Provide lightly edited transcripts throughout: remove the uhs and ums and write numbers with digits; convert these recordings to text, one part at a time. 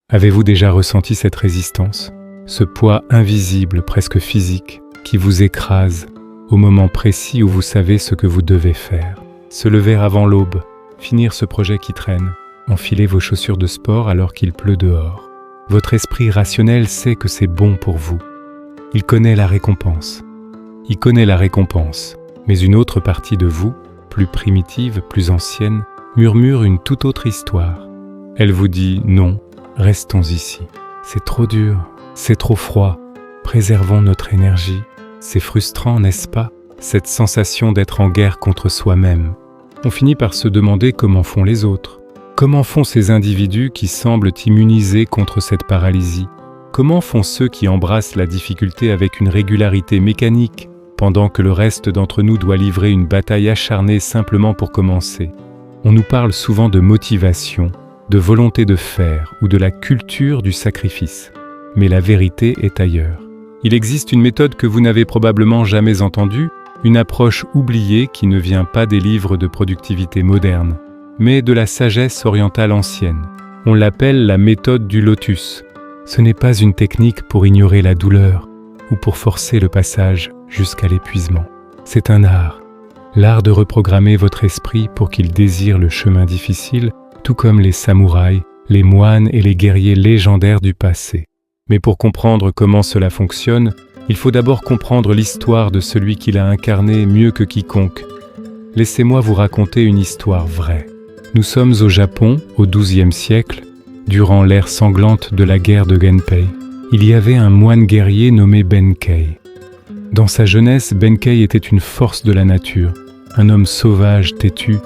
Avez-vous déjà ressenti cette résistance, ce poids invisible, presque physique, qui vous écrase au moment précis où vous savez ce que vous devez faire? Se lever avant l'aube, finir ce projet qui traîne, enfiler vos chaussures de sport alors qu'il pleut dehors. Votre esprit rationnel sait que c'est bon pour vous. Il connaît la récompense. Mais une autre partie de vous, plus primitive, plus ancienne, murmure une toute autre histoire. Elle vous dit « Non, restons ici. C'est trop dur, c'est trop froid. Préservons notre énergie. » C'est frustrant, n'est-ce pas, cette sensation d'être en guerre contre soi-même. On finit par se demander comment font les autres. Comment font ces individus qui semblent immunisés contre cette paralysie? Comment font ceux qui embrassent la difficulté avec une régularité mécanique, pendant que le reste d'entre nous doit livrer une bataille acharnée simplement pour commencer? On nous parle souvent de motivation, de volonté de faire ou de la culture du sacrifice. Mais la vérité est ailleurs. Il existe une méthode que vous n'avez probablement jamais entendue, une approche oubliée qui ne vient pas des livres de productivité moderne, mais de la sagesse orientale ancienne. On l'appelle la méthode du lotus. Ce n'est pas une technique pour ignorer la douleur ou pour forcer le passage jusqu'à l'épuisement. C'est un art, l'art de reprogrammer votre esprit pour qu'il désire le chemin difficile, tout comme les samouraïs, les moines et les guerriers légendaires du passé. Mais pour comprendre comment cela fonctionne, il faut d'abord comprendre l'histoire de celui qui l'a incarné mieux que quiconque. Laissez-moi vous raconter une histoire vraie. Nous sommes au Japon, au XIIe siècle, durant l'ère sanglante de la guerre de Genpei. Il y avait un moine guerrier nommé Benkei. Dans sa jeunesse, Benkei était une force de la nature, un homme sauvage, têtu,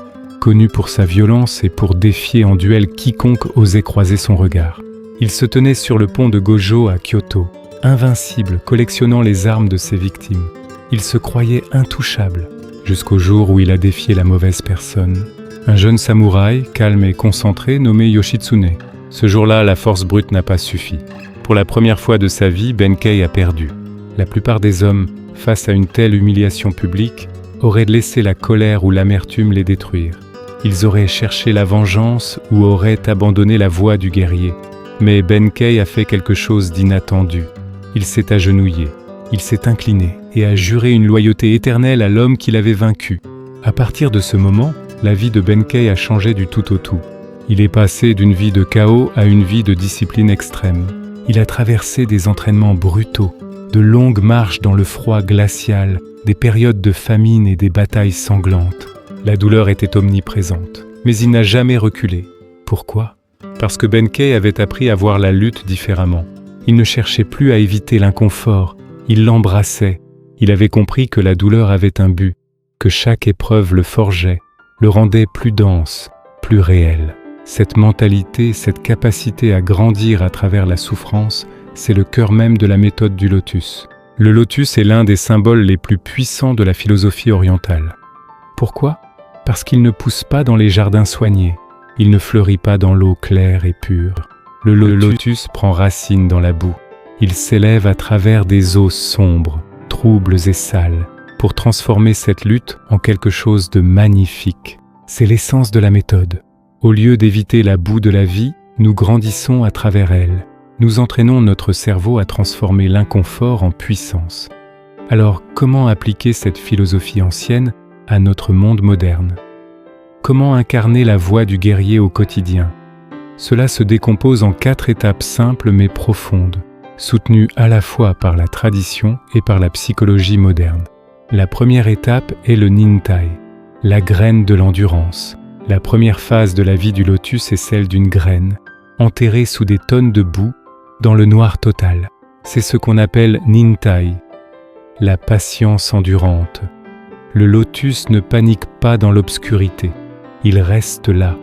connu pour sa violence et pour défier en duel quiconque osait croiser son regard. Il se tenait sur le pont de Gojo à Kyoto, invincible, collectionnant les armes de ses victimes. Il se croyait intouchable, jusqu'au jour où il a défié la mauvaise personne. Un jeune samouraï, calme et concentré, nommé Yoshitsune. Ce jour-là, la force brute n'a pas suffi. Pour la première fois de sa vie, Benkei a perdu. La plupart des hommes, face à une telle humiliation publique, auraient laissé la colère ou l'amertume les détruire. Ils auraient cherché la vengeance ou auraient abandonné la voie du guerrier. Mais Benkei a fait quelque chose d'inattendu. Il s'est agenouillé, il s'est incliné et a juré une loyauté éternelle à l'homme qu'il avait vaincu. À partir de ce moment, la vie de Benkei a changé du tout au tout. Il est passé d'une vie de chaos à une vie de discipline extrême. Il a traversé des entraînements brutaux, de longues marches dans le froid glacial, des périodes de famine et des batailles sanglantes. La douleur était omniprésente, mais il n'a jamais reculé. Pourquoi ? Parce que Benkei avait appris à voir la lutte différemment. Il ne cherchait plus à éviter l'inconfort, il l'embrassait. Il avait compris que la douleur avait un but, que chaque épreuve le forgeait, le rendait plus dense, plus réel. Cette mentalité, cette capacité à grandir à travers la souffrance, c'est le cœur même de la méthode du lotus. Le lotus est l'un des symboles les plus puissants de la philosophie orientale. Pourquoi ? Parce qu'il ne pousse pas dans les jardins soignés. Il ne fleurit pas dans l'eau claire et pure. Le lotus prend racine dans la boue. Il s'élève à travers des eaux sombres, troubles et sales, pour transformer cette lutte en quelque chose de magnifique. C'est l'essence de la méthode. Au lieu d'éviter la boue de la vie, nous grandissons à travers elle. Nous entraînons notre cerveau à transformer l'inconfort en puissance. Alors, comment appliquer cette philosophie ancienne à notre monde moderne ? Comment incarner la voie du guerrier au quotidien ? Cela se décompose en 4 étapes simples mais profondes, soutenues à la fois par la tradition et par la psychologie moderne. La première étape est le Nintai, la graine de l'endurance. La première phase de la vie du lotus est celle d'une graine, enterrée sous des tonnes de boue, dans le noir total. C'est ce qu'on appelle Nintai, la patience endurante. Le lotus ne panique pas dans l'obscurité. Il reste là,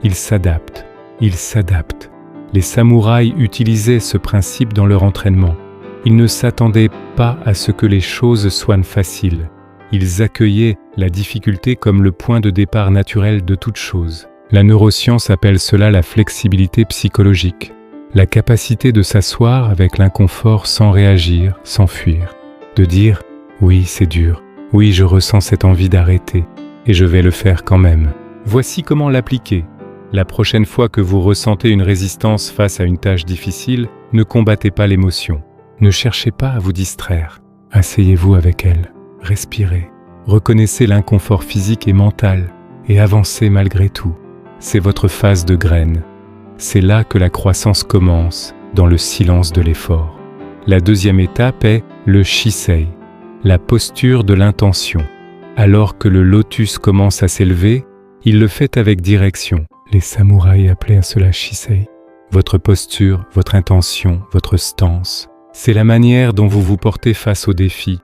il s'adapte, il s'adapte. Les samouraïs utilisaient ce principe dans leur entraînement. Ils ne s'attendaient pas à ce que les choses soient faciles. Ils accueillaient la difficulté comme le point de départ naturel de toute chose. La neuroscience appelle cela la flexibilité psychologique, la capacité de s'asseoir avec l'inconfort sans réagir, sans fuir, de dire « oui, c'est dur, oui, je ressens cette envie d'arrêter, et je vais le faire quand même ». Voici comment l'appliquer. La prochaine fois que vous ressentez une résistance face à une tâche difficile, ne combattez pas l'émotion. Ne cherchez pas à vous distraire. Asseyez-vous avec elle, respirez, reconnaissez l'inconfort physique et mental et avancez malgré tout. C'est votre phase de graine. C'est là que la croissance commence, dans le silence de l'effort. La deuxième étape est le Shisei, la posture de l'intention. Alors que le lotus commence à s'élever, il le fait avec direction. Les samouraïs appelaient à cela Shisei. Votre posture, votre intention, votre stance, c'est la manière dont vous vous portez face aux défis.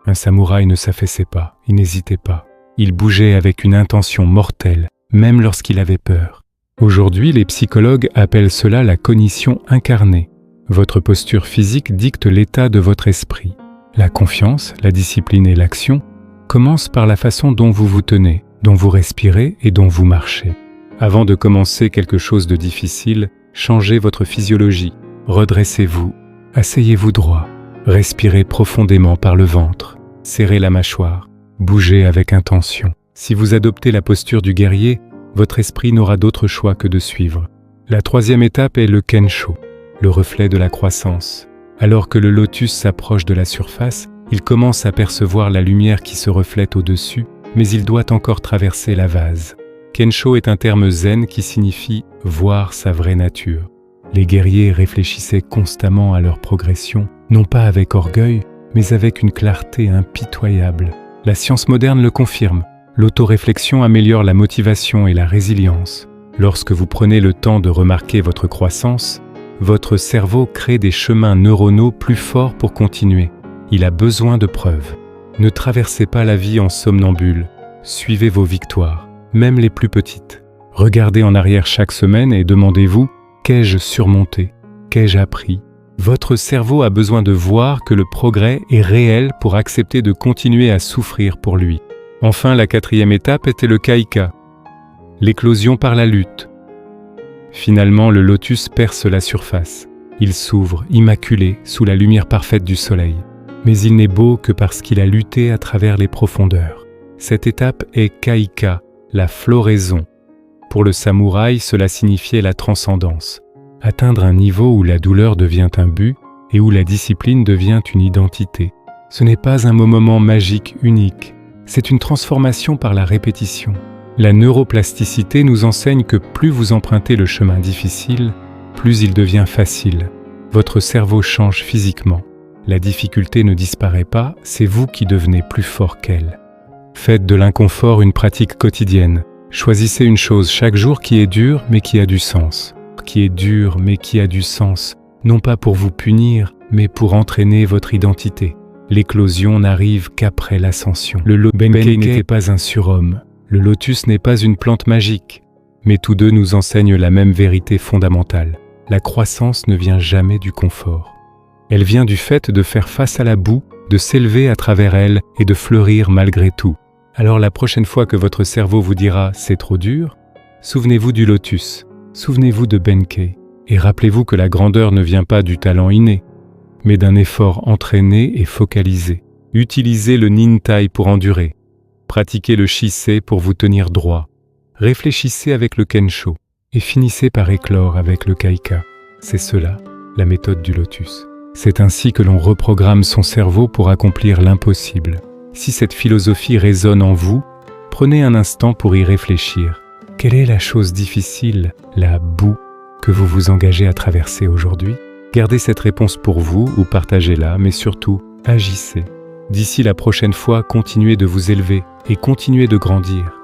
Un samouraï ne s'affaissait pas, il n'hésitait pas. Il bougeait avec une intention mortelle, même lorsqu'il avait peur. Aujourd'hui, les psychologues appellent cela la cognition incarnée. Votre posture physique dicte l'état de votre esprit. La confiance, la discipline et l'action commencent par la façon dont vous vous tenez, dont vous respirez et dont vous marchez. Avant de commencer quelque chose de difficile, changez votre physiologie, redressez-vous, asseyez-vous droit, respirez profondément par le ventre, serrez la mâchoire, bougez avec intention. Si vous adoptez la posture du guerrier, votre esprit n'aura d'autre choix que de suivre. La troisième étape est le Kensho, le reflet de la croissance. Alors que le lotus s'approche de la surface, il commence à percevoir la lumière qui se reflète au-dessus, mais il doit encore traverser la vase. Kensho est un terme zen qui signifie « voir sa vraie nature ». Les guerriers réfléchissaient constamment à leur progression, non pas avec orgueil, mais avec une clarté impitoyable. La science moderne le confirme. L'autoréflexion améliore la motivation et la résilience. Lorsque vous prenez le temps de remarquer votre croissance, votre cerveau crée des chemins neuronaux plus forts pour continuer. Il a besoin de preuves. Ne traversez pas la vie en somnambule. Suivez vos victoires, même les plus petites. Regardez en arrière chaque semaine et demandez-vous « Qu'ai-je surmonté ? Qu'ai-je appris ?» Votre cerveau a besoin de voir que le progrès est réel pour accepter de continuer à souffrir pour lui. Enfin, la quatrième étape était le Kaika, l'éclosion par la lutte. Finalement, le lotus perce la surface. Il s'ouvre, immaculé, sous la lumière parfaite du soleil. Mais il n'est beau que parce qu'il a lutté à travers les profondeurs. Cette étape est Kaika, la floraison. Pour le samouraï, cela signifiait la transcendance. Atteindre un niveau où la douleur devient un but et où la discipline devient une identité. Ce n'est pas un moment magique unique, c'est une transformation par la répétition. La neuroplasticité nous enseigne que plus vous empruntez le chemin difficile, plus il devient facile. Votre cerveau change physiquement. La difficulté ne disparaît pas, c'est vous qui devenez plus fort qu'elle. Faites de l'inconfort une pratique quotidienne. Choisissez une chose chaque jour qui est dure mais qui a du sens. Qui est dur mais qui a du sens, non pas pour vous punir, mais pour entraîner votre identité. L'éclosion n'arrive qu'après l'ascension. Le Benkei n'était pas un surhomme. Le lotus n'est pas une plante magique. Mais tous deux nous enseignent la même vérité fondamentale. La croissance ne vient jamais du confort. Elle vient du fait de faire face à la boue, de s'élever à travers elle et de fleurir malgré tout. Alors la prochaine fois que votre cerveau vous dira « c'est trop dur », souvenez-vous du lotus. Souvenez-vous de Benkei et rappelez-vous que la grandeur ne vient pas du talent inné, mais d'un effort entraîné et focalisé. Utilisez le Nintai pour endurer. Pratiquez le Shisei pour vous tenir droit. Réfléchissez avec le Kensho et finissez par éclore avec le Kaika. C'est cela, la méthode du lotus. C'est ainsi que l'on reprogramme son cerveau pour accomplir l'impossible. Si cette philosophie résonne en vous, prenez un instant pour y réfléchir. Quelle est la chose difficile, la boue, que vous vous engagez à traverser aujourd'hui? Gardez cette réponse pour vous ou partagez-la, mais surtout, agissez. D'ici la prochaine fois, continuez de vous élever et continuez de grandir.